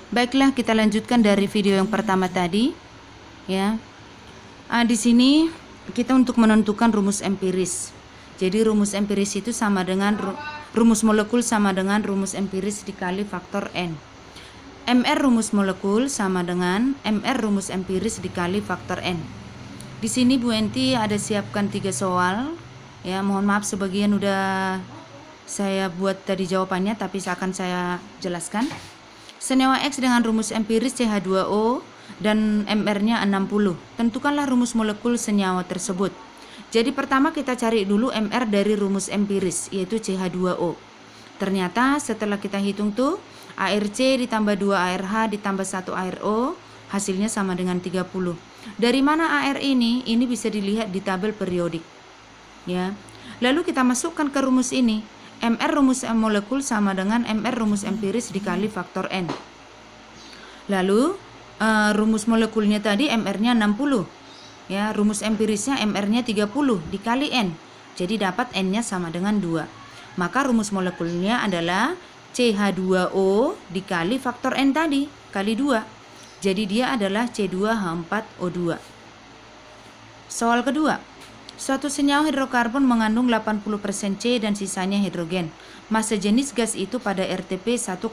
Baiklah, kita lanjutkan dari video yang pertama tadi, ya. Di sini kita untuk menentukan rumus empiris. Jadi rumus empiris itu sama dengan rumus molekul sama dengan rumus empiris dikali faktor n. MR rumus molekul sama dengan MR rumus empiris dikali faktor n. Di sini Bu Enti ada siapkan 3 soal, ya. Mohon maaf sebagian udah saya buat tadi jawabannya, tapi akan saya jelaskan. Senyawa X dengan rumus empiris CH2O dan MR-nya 60. Tentukanlah rumus molekul senyawa tersebut. Jadi pertama kita cari dulu MR dari rumus empiris, yaitu CH2O. Ternyata setelah kita hitung tuh, ARC ditambah 2 ARH ditambah 1 ARO, hasilnya sama dengan 30. Dari mana AR ini? Ini bisa dilihat di tabel periodik, ya. Lalu kita masukkan ke rumus ini. MR rumus molekul sama dengan MR rumus empiris dikali faktor N. Lalu rumus molekulnya tadi MR-nya 60. Ya, rumus empirisnya MR-nya 30 dikali N. Jadi dapat N-nya sama dengan 2. Maka rumus molekulnya adalah CH2O dikali faktor N tadi kali 2. Jadi dia adalah C2H4O2. Soal kedua. Suatu senyawa hidrokarbon mengandung 80% C dan sisanya hidrogen. Massa jenis gas itu pada RTP 1,25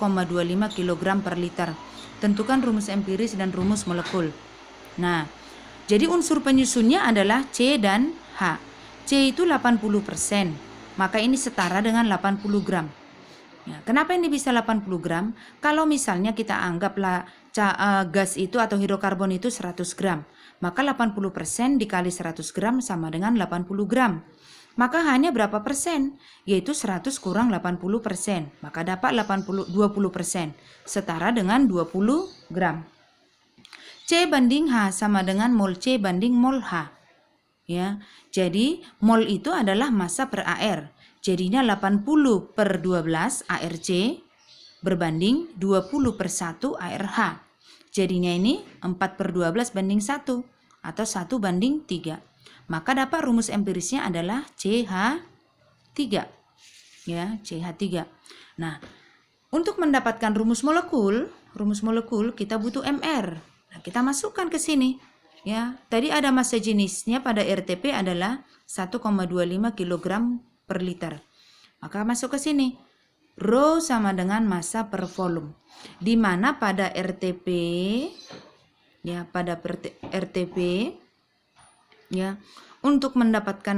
kg per liter. Tentukan rumus empiris dan rumus molekul. Nah, jadi unsur penyusunnya adalah C dan H. C itu 80%, maka ini setara dengan 80 gram. Ya, kenapa ini bisa 80 gram? Kalau misalnya kita anggaplah gas itu atau hidrokarbon itu 100 gram. Maka 80% dikali 100 gram sama dengan 80 gram. Maka hanya berapa persen? Yaitu 100 kurang 80%. Maka dapat 20%. Setara dengan 20 gram. C banding H sama dengan mol C banding mol H. Ya, jadi mol itu adalah massa per AR. Jadinya 80 per 12 ARC berbanding 20 per 1 ARH. Jadinya ini 4 per 12 banding 1 atau 1 banding 3. Maka dapat rumus empirisnya adalah CH3. Ya, CH3. Nah, untuk mendapatkan rumus molekul kita butuh MR. Nah, kita masukkan ke sini. Ya, tadi ada massa jenisnya pada RTP adalah 1,25 kg per liter. Maka masuk ke sini. Rho sama dengan massa per volume. Di mana pada RTP ya, ya, untuk mendapatkan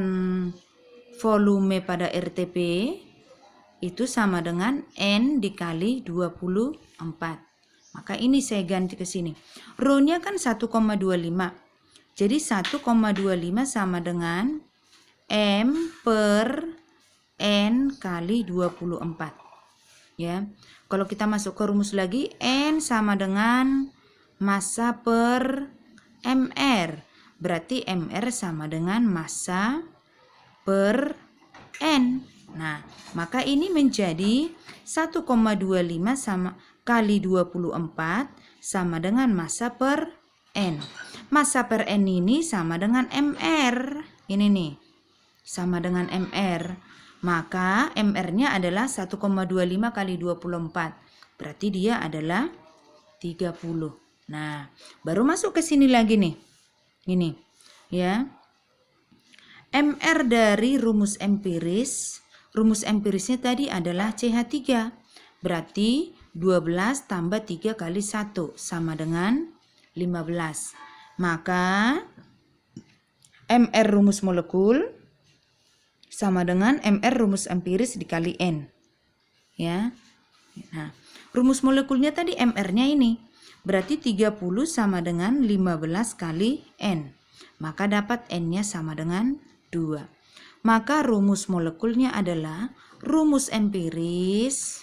volume pada RTP itu sama dengan N dikali 24. Maka ini saya ganti ke sini. Rho-nya kan 1,25. Jadi 1,25 sama dengan M per N kali 24. Ya, kalau kita masuk ke rumus lagi, N sama dengan massa per MR. Berarti MR sama dengan massa per N. Nah, maka ini menjadi 1,25 sama kali 24 sama dengan massa per N. Massa per N ini sama dengan MR. Ini nih, sama dengan MR. Maka MR-nya adalah 1,25 kali 24. Berarti dia adalah 30. Nah, baru masuk ke sini lagi nih. Ini, ya. MR dari rumus empirisnya tadi adalah CH3. Berarti 12 tambah 3 kali 1 sama dengan 15. Maka MR rumus molekul sama dengan MR rumus empiris dikali N. Ya. Nah, rumus molekulnya tadi MR-nya ini. Berarti 30 sama dengan 15 kali N. Maka dapat N-nya sama dengan 2. Maka rumus molekulnya adalah rumus empiris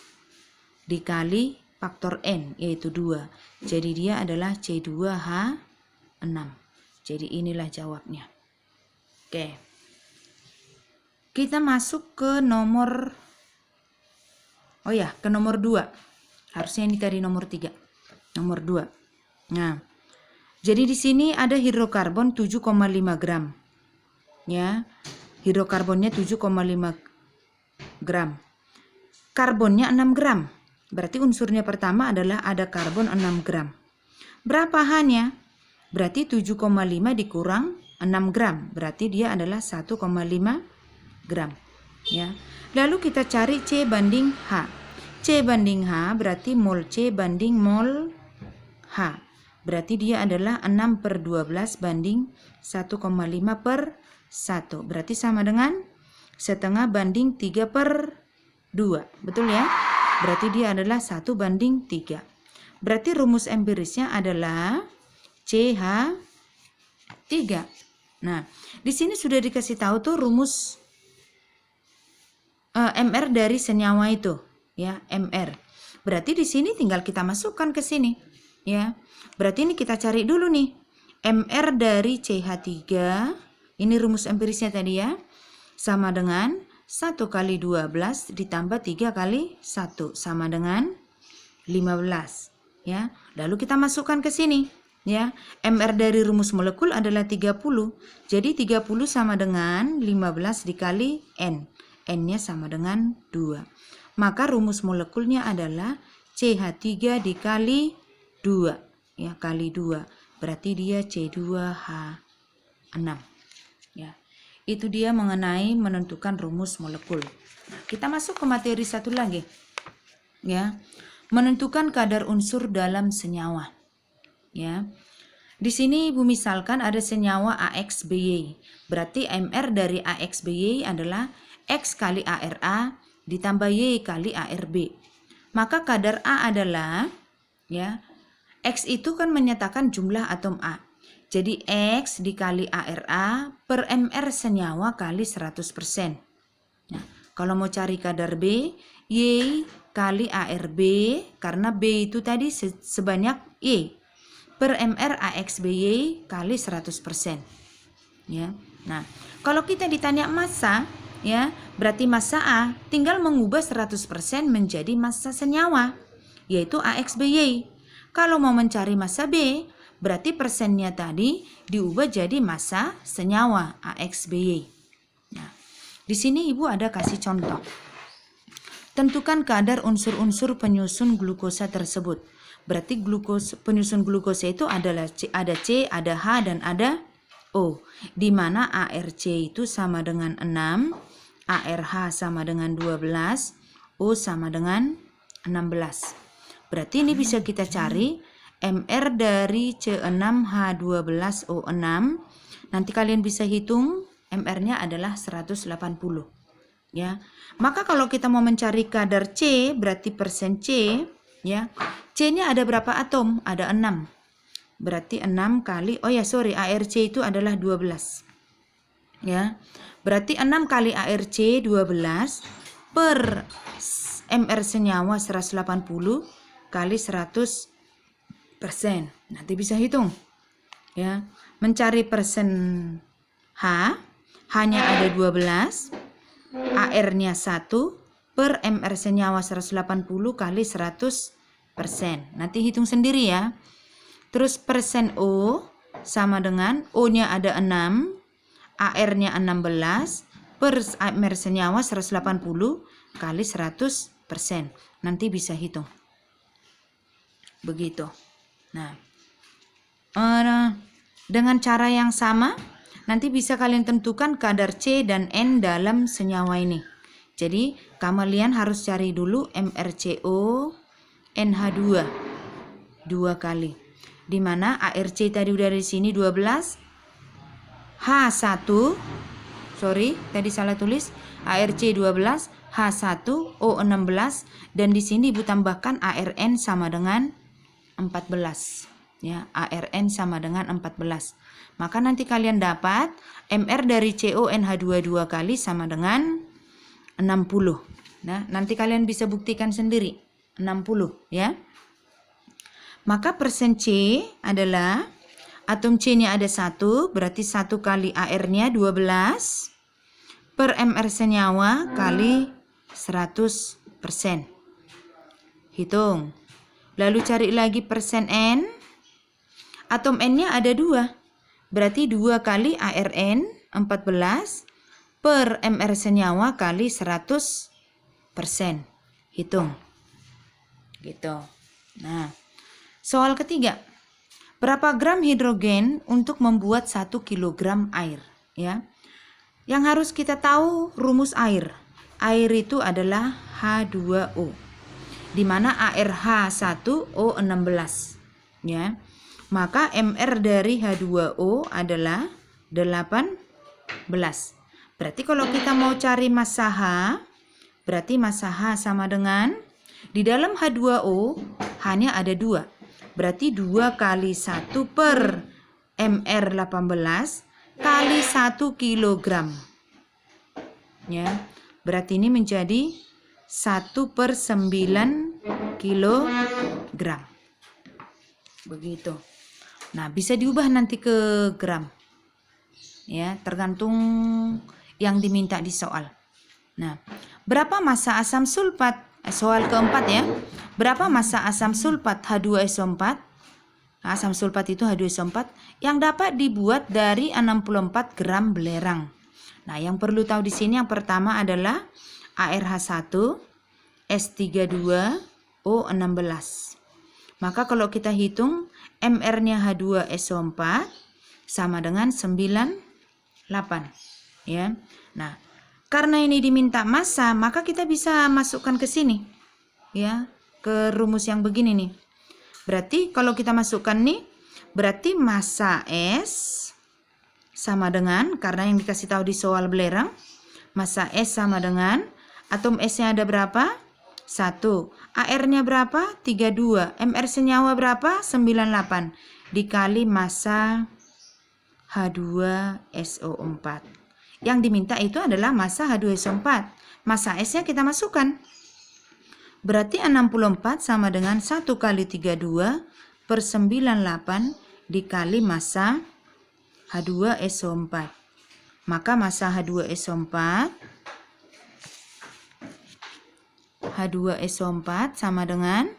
dikali faktor N, yaitu 2. Jadi dia adalah C2H6. Jadi inilah jawabnya. Oke. Kita masuk ke nomor ke nomor 2. Harusnya ini tadi nomor 3. Nomor 2. Nah, jadi di sini ada hidrokarbon 7,5 gram. Ya. Hidrokarbonnya 7,5 gram. Karbonnya 6 gram. Berarti unsurnya pertama adalah ada karbon 6 gram. Berapa H-nya? Berarti 7,5 dikurang 6 gram. Berarti dia adalah 1,5 gram. Ya. Lalu kita cari C banding H. C banding H berarti mol C banding mol H. Berarti dia adalah 6/12 banding 1,5/1. Berarti sama dengan setengah banding 3/2. Betul ya? Berarti dia adalah 1/3. Berarti rumus empirisnya adalah CH3. Nah, di sini sudah dikasih tahu tuh rumus MR dari senyawa itu, ya, MR. Berarti di sini tinggal kita masukkan ke sini, ya. Berarti ini kita cari dulu nih. MR dari CH3, ini rumus empirisnya tadi ya, sama dengan 1 kali 12 ditambah 3 kali 1 sama dengan 15, ya. Lalu kita masukkan ke sini, ya. MR dari rumus molekul adalah 30. Jadi 30 sama dengan 15 dikali N. N-nya sama dengan 2. Maka rumus molekulnya adalah CH3 dikali 2, ya, kali 2. Berarti dia C2H6. Ya. Itu dia mengenai menentukan rumus molekul. Nah, kita masuk ke materi satu lagi. Ya. Menentukan kadar unsur dalam senyawa. Ya. Di sini Ibu misalkan ada senyawa AXBY. Berarti MR dari AXBY adalah X kali ARA ditambah Y kali ARB. Maka kadar A adalah, ya, X itu kan menyatakan jumlah atom A. Jadi X dikali ARA per MR senyawa kali 100%. Nah, kalau mau cari kadar B, Y kali ARB, karena B itu tadi sebanyak Y, per MR AXBY kali 100%. Ya. Nah, kalau kita ditanya massa, ya, berarti massa A tinggal mengubah 100% menjadi massa senyawa, yaitu AXBY. Kalau mau mencari massa B, berarti persennya tadi diubah jadi massa senyawa AXBY. Nah, di sini Ibu ada kasih contoh. Tentukan kadar unsur-unsur penyusun glukosa tersebut. Berarti penyusun glukosa itu adalah ada C, ada H, dan ada O. Di mana ARC itu sama dengan 6, ARH sama dengan 12, O sama dengan 16. Berarti ini bisa kita cari MR dari C6H12O6. Nanti kalian bisa hitung MR-nya adalah 180. Ya. Maka kalau kita mau mencari kadar C, berarti persen C, ya. C-nya ada berapa atom? Ada 6. Berarti 6 kali, ARC itu adalah 12. Ya. Berarti 6 kali ARC 12 per MR senyawa 180 kali 100%. Nanti bisa hitung. Ya. Mencari persen H, H-nya ada 12, AR-nya 1 per MR senyawa 180 kali 100%. Nanti hitung sendiri ya. Terus persen O sama dengan O-nya ada 6, AR-nya 16 per MR senyawa 180 kali 100%. Nanti bisa hitung. Begitu. Nah, dengan cara yang sama, nanti bisa kalian tentukan kadar C dan N dalam senyawa ini. Jadi, kalian harus cari dulu MrCO NH2 2 kali. Di mana ARC tadi udah dari sini 12, H1, tadi salah tulis, ARC 12, H1, O16, dan di sini Ibu tambahkan ARN sama dengan 14. Ya, ARN sama dengan 14. Maka nanti kalian dapat MR dari CONH2 2 kali sama dengan 60. Nah, nanti kalian bisa buktikan sendiri, 60 ya. Maka persen C adalah atom C-nya ada 1, berarti 1 kali AR-nya 12 per MR senyawa kali 100%. Hitung. Lalu cari lagi persen N. Atom N-nya ada 2. Berarti 2 kali ARN 14 per MR senyawa kali 100%. Hitung. Gitu. Nah, soal ketiga. Berapa gram hidrogen untuk membuat 1 kilogram air, ya? Yang harus kita tahu rumus air. Air itu adalah H2O. Di mana ARH1O16, ya. Maka MR dari H2O adalah 18. Berarti kalau kita mau cari massa H, berarti massa H sama dengan di dalam H2O hanya ada 2. Berarti 2 kali 1 per MR 18 kali 1 kilogram. Ya, berarti ini menjadi 1 per 9 kilogram. Begitu. Nah, bisa diubah nanti ke gram. Ya, tergantung yang diminta di soal. Nah, berapa massa asam sulfat? Soal keempat ya. Berapa massa asam sulfat H2SO4? Asam sulfat itu H2SO4 yang dapat dibuat dari 64 gram belerang. Nah, yang perlu tahu di sini yang pertama adalah ARH1 S32O16. Maka kalau kita hitung MR-nya H2SO4 sama dengan 98, ya. Nah, karena ini diminta massa, maka kita bisa masukkan ke sini, ya, ke rumus yang begini nih. Berarti kalau kita masukkan nih, berarti massa S sama dengan, karena yang dikasih tahu di soal belerang, massa S sama dengan, atom S-nya ada berapa? 1. AR-nya berapa? 32. MR senyawa berapa? 98. Dikali massa H2SO4. Yang diminta itu adalah massa H2SO4. Massa S-nya kita masukkan. Berarti 64 sama dengan 1 kali 32 per 98 dikali massa H2SO4. Maka massa H2SO4 sama dengan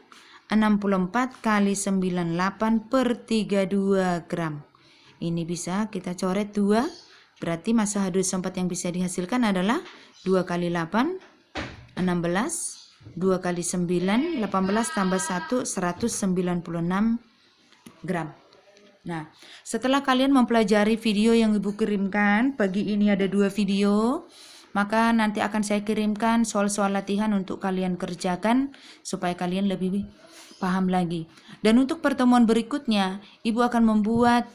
64 kali 98 per 32 gram. Ini bisa kita coret 2. Berarti massa H2SO4 yang bisa dihasilkan adalah 2 kali 8, 16. 2 kali 9, 18 tambah 1, 196 gram. Nah, setelah kalian mempelajari video yang Ibu kirimkan, pagi ini ada 2 video, maka nanti akan saya kirimkan soal-soal latihan untuk kalian kerjakan supaya kalian lebih paham lagi. Dan untuk pertemuan berikutnya, Ibu akan membuat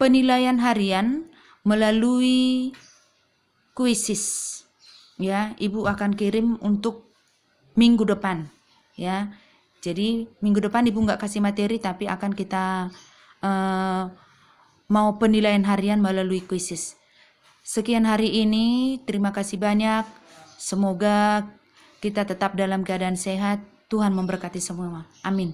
penilaian harian melalui kuisis. Ya, Ibu akan kirim untuk minggu depan, ya. Jadi minggu depan Ibu nggak kasih materi, tapi akan kita mau penilaian harian melalui kuisis. Sekian hari ini, terima kasih banyak. Semoga kita tetap dalam keadaan sehat. Tuhan memberkati semua. Amin.